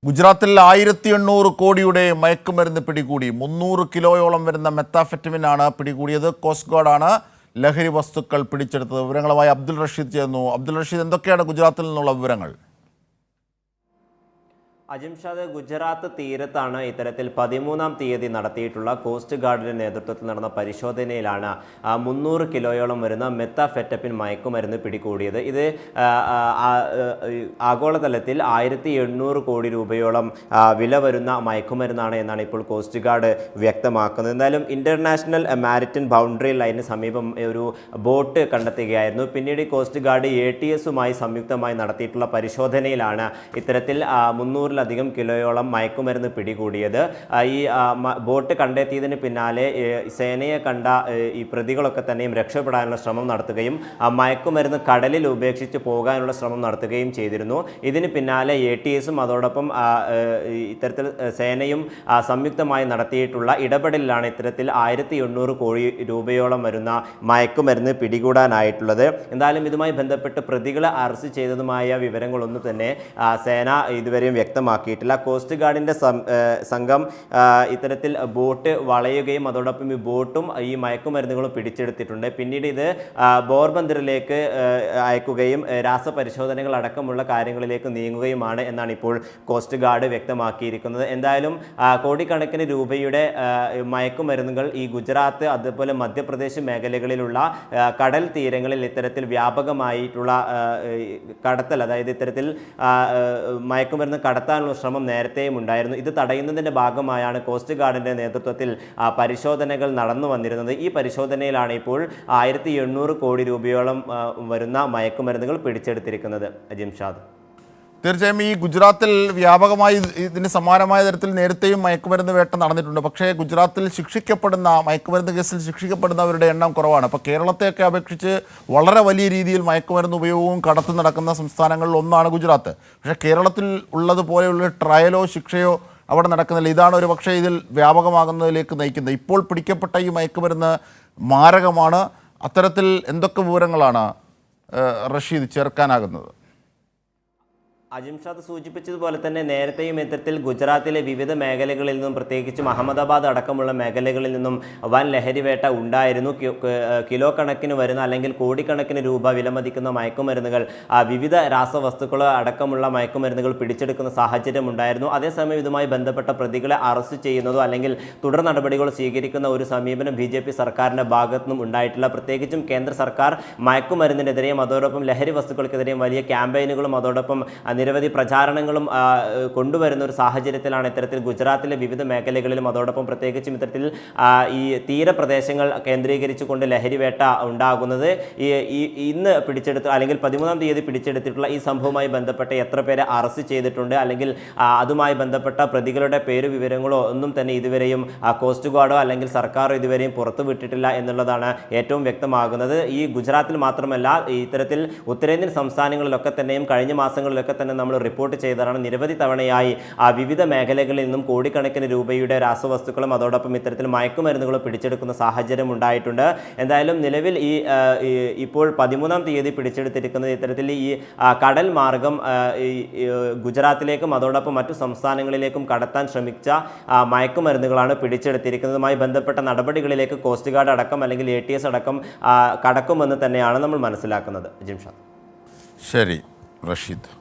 ഗുജറാത്തിൽ 1800 കോടിയുടെ മയക്കുമരുന്ന് പിടികൂടി. 300 കിലോയോളം വരുന്ന മെത്താഫെറ്റമിനാണ് പിടികൂടിയത്. കോസ്റ്റ് ഗാർഡാണ് ലഹരി വസ്തുക്കൾ പിടിച്ചെടുത്തത്. വിവരങ്ങളുമായി അബ്ദുൾ റഷീദ് ചേർന്നു. അബ്ദുൾ റഷീദ്, എന്തൊക്കെയാണ് ഗുജറാത്തിൽ നിന്നുള്ള വിവരങ്ങൾ? അജിംഷാദ്, ഗുജറാത്ത് തീരത്താണ് ഇത്തരത്തിൽ 13-ാം തീയതി നടത്തിയിട്ടുള്ള കോസ്റ്റ് ഗാർഡിന്റെ നേതൃത്വത്തിൽ നടന്ന പരിശോധനയിലാണ് 300 കിലോയോളം വരുന്ന മെത്താഫെറ്റമിൻ മയക്കുമരുന്ന് പിടികൂടിയത്. ഇത് ആഗോളതലത്തിൽ 1800 കോടി രൂപയോളം വില വരുന്ന മയക്കുമരുന്നാണ് എന്നാണ് ഇപ്പോൾ കോസ്റ്റ് ഗാർഡ് വ്യക്തമാക്കുന്നത്. എന്തായാലും ഇന്റർനാഷണൽ മാരിടൈം ബൗണ്ടറി ലൈനിന് സമീപം ഒരു ബോട്ട് കണ്ടെത്തുകയായിരുന്നു. പിന്നീട് കോസ്റ്റ് ഗാർഡ് ATSുമായി സംയുക്തമായി നടത്തിയിട്ടുള്ള പരിശോധനയിലാണ് ഇത്തരത്തിൽ 300-ലധികം കിലോയോളം മയക്കുമരുന്ന് പിടികൂടിയത്. ഈ ബോട്ട് കണ്ടെത്തിയതിന് പിന്നാലെ സേനയെ കണ്ട ഈ പ്രതികളൊക്കെ തന്നെയും രക്ഷപ്പെടാനുള്ള ശ്രമം നടത്തുകയും മയക്കുമരുന്ന് കടലിൽ ഉപേക്ഷിച്ച് പോകാനുള്ള ശ്രമം നടത്തുകയും ചെയ്തിരുന്നു. ഇതിന് പിന്നാലെ ATSും അതോടൊപ്പം ഇത്തരത്തിൽ സേനയും സംയുക്തമായി നടത്തിയിട്ടുള്ള ഇടപെടലിലാണ് ഇത്തരത്തിൽ 1800 കോടി രൂപയോളം വരുന്ന മയക്കുമരുന്ന് പിടികൂടാനായിട്ടുള്ളത്. എന്തായാലും ഇതുമായി ബന്ധപ്പെട്ട് പ്രതികളെ അറസ്റ്റ് ചെയ്തതുമായ വിവരങ്ങളൊന്നും തന്നെ സേന ഇതുവരെയും വ്യക്തമാക്കിയിട്ടില്ല. കോസ്റ്റ് ഗാർഡിന്റെ സംഘം ഇത്തരത്തിൽ ബോട്ട് വളയുകയും അതോടൊപ്പം ഈ ബോട്ടും ഈ മയക്കുമരുന്നുകളും പിടിച്ചെടുത്തിട്ടുണ്ട്. പിന്നീട് ഇത് പോർബന്ദറിലേക്ക് അയക്കുകയും രാസപരിശോധനകൾ അടക്കമുള്ള കാര്യങ്ങളിലേക്ക് നീങ്ങുകയുമാണ് എന്നാണ് ഇപ്പോൾ കോസ്റ്റ് ഗാർഡ് വ്യക്തമാക്കിയിരിക്കുന്നത്. എന്തായാലും കോടിക്കണക്കിന് രൂപയുടെ മയക്കുമരുന്നുകൾ ഈ ഗുജറാത്ത് അതുപോലെ മധ്യപ്രദേശ് മേഖലകളിലുള്ള കടൽ തീരങ്ങളിൽ ഇത്തരത്തിൽ വ്യാപകമായിട്ടുള്ള കടത്തൽ, അതായത് ഇത്തരത്തിൽ മയക്കുമരുന്ന് കടത്താനുള്ള ശ്രമം നേരത്തെയും ഉണ്ടായിരുന്നു. ഇത് തടയുന്നതിൻ്റെ ഭാഗമായാണ് കോസ്റ്റ് ഗാർഡിൻ്റെ നേതൃത്വത്തിൽ പരിശോധനകൾ നടന്നു വന്നിരുന്നത്. ഈ പരിശോധനയിലാണ് ഇപ്പോൾ 1800 കോടി രൂപയോളം വരുന്ന മയക്കുമരുന്നുകൾ പിടിച്ചെടുത്തിരിക്കുന്നത്. അജിംഷാദ്, തീർച്ചയായും ഈ ഗുജറാത്തിൽ വ്യാപകമായി ഇതിന് സമാനമായ തരത്തിൽ നേരത്തെയും മയക്കുമരുന്ന് വേട്ട നടന്നിട്ടുണ്ട്. പക്ഷേ ഗുജറാത്തിൽ മയക്കുമരുന്ന് കേസിൽ ശിക്ഷിക്കപ്പെടുന്നവരുടെ എണ്ണം കുറവാണ്. അപ്പോൾ കേരളത്തെയൊക്കെ അപേക്ഷിച്ച് വളരെ വലിയ രീതിയിൽ മയക്കുമരുന്ന് ഉപയോഗവും കടത്തു നടക്കുന്ന സംസ്ഥാനങ്ങളിൽ ഒന്നാണ് ഗുജറാത്ത്. പക്ഷേ കേരളത്തിൽ ഉള്ളതുപോലെയുള്ള ട്രയലോ ശിക്ഷയോ അവിടെ നടക്കുന്നില്ല. ഇതാണ് ഒരു പക്ഷേ ഇതിൽ വ്യാപകമാകുന്നതിലേക്ക് നയിക്കുന്നത്. ഇപ്പോൾ പിടിക്കപ്പെട്ട ഈ മയക്കുമരുന്ന് മാരകമാണ്. അത്തരത്തിൽ എന്തൊക്കെ വിവരങ്ങളാണ് റഷീദ് ചേർക്കാനാകുന്നത്? അജിംഷാദ് സൂചിപ്പിച്ചതുപോലെ തന്നെ നേരത്തെയും ഇത്തരത്തിൽ ഗുജറാത്തിലെ വിവിധ മേഖലകളിൽ നിന്നും പ്രത്യേകിച്ചും അഹമ്മദാബാദ് അടക്കമുള്ള മേഖലകളിൽ നിന്നും വൻ ലഹരിവേട്ട ഉണ്ടായിരുന്നു. കിലോ കണക്കിന് വരുന്ന അല്ലെങ്കിൽ കോടിക്കണക്കിന് രൂപ വിലമതിക്കുന്ന മയക്കുമരുന്നുകൾ, വിവിധ രാസവസ്തുക്കൾ അടക്കമുള്ള മയക്കുമരുന്നുകൾ പിടിച്ചെടുക്കുന്ന സാഹചര്യം ഉണ്ടായിരുന്നു. അതേസമയം ഇതുമായി ബന്ധപ്പെട്ട പ്രതികളെ അറസ്റ്റ് ചെയ്യുന്നതോ അല്ലെങ്കിൽ തുടർ നടപടികൾ സ്വീകരിക്കുന്ന ഒരു സമീപനം BJP സർക്കാരിൻ്റെ ഭാഗത്തുനിന്നും ഉണ്ടായിട്ടില്ല. പ്രത്യേകിച്ചും കേന്ദ്ര സർക്കാർ മയക്കുമരുന്നിനെതിരെയും അതോടൊപ്പം ലഹരി വസ്തുക്കൾക്കെതിരെയും വലിയ ക്യാമ്പയിനുകളും അതോടൊപ്പം നിരവധി പ്രചാരണങ്ങളും കൊണ്ടുവരുന്ന ഒരു സാഹചര്യത്തിലാണ് ഇത്തരത്തിൽ ഗുജറാത്തിലെ വിവിധ മേഖലകളിലും അതോടൊപ്പം പ്രത്യേകിച്ചും ഇത്തരത്തിൽ ഈ തീരപ്രദേശങ്ങൾ കേന്ദ്രീകരിച്ചുകൊണ്ട് ലഹരിവേട്ട ഉണ്ടാകുന്നത്. ഇന്ന് പിടിച്ചെടുത്ത അല്ലെങ്കിൽ 13-ാം തീയതി പിടിച്ചെടുത്തിട്ടുള്ള ഈ സംഭവവുമായി ബന്ധപ്പെട്ട് എത്ര പേരെ അറസ്റ്റ് ചെയ്തിട്ടുണ്ട് അല്ലെങ്കിൽ അതുമായി ബന്ധപ്പെട്ട പ്രതികളുടെ പേര് വിവരങ്ങളോ ഒന്നും തന്നെ ഇതുവരെയും കോസ്റ്റ് ഗാർഡോ അല്ലെങ്കിൽ സർക്കാരോ ഇതുവരെയും പുറത്തുവിട്ടിട്ടില്ല എന്നുള്ളതാണ് ഏറ്റവും വ്യക്തമാകുന്നത്. ഈ ഗുജറാത്തിൽ മാത്രമല്ല, ഇത്തരത്തിൽ ഉത്തരേന്ത്യൻ സംസ്ഥാനങ്ങളിലൊക്കെ തന്നെയും കഴിഞ്ഞ മാസങ്ങളിലൊക്കെ തന്നെ നമ്മൾ റിപ്പോർട്ട് ചെയ്തതാണ് നിരവധി തവണയായി വിവിധ മേഖലകളിൽ നിന്നും കോടിക്കണക്കിന് രൂപയുടെ രാസവസ്തുക്കളും അതോടൊപ്പം ഇത്തരത്തിൽ മയക്കുമരുന്നുകളും പിടിച്ചെടുക്കുന്ന സാഹചര്യം ഉണ്ടായിട്ടുണ്ട്. എന്തായാലും നിലവിൽ ഇപ്പോൾ 13-ാം തീയതി പിടിച്ചെടുത്തിരിക്കുന്നത് ഇത്തരത്തിൽ ഈ കടൽ മാർഗം ഗുജറാത്തിലേക്കും അതോടൊപ്പം മറ്റു സംസ്ഥാനങ്ങളിലേക്കും കടത്താൻ ശ്രമിച്ച മയക്കുമരുന്നുകളാണ് പിടിച്ചെടുത്തിരിക്കുന്നതുമായി ബന്ധപ്പെട്ട നടപടികളിലേക്ക് കോസ്റ്റ് ഗാർഡ് അടക്കം അല്ലെങ്കിൽ ATS അടക്കം കടക്കുമെന്ന് തന്നെയാണ് നമ്മൾ മനസ്സിലാക്കുന്നത്. ജിംഷാദ്. ശരി റഷീദ്.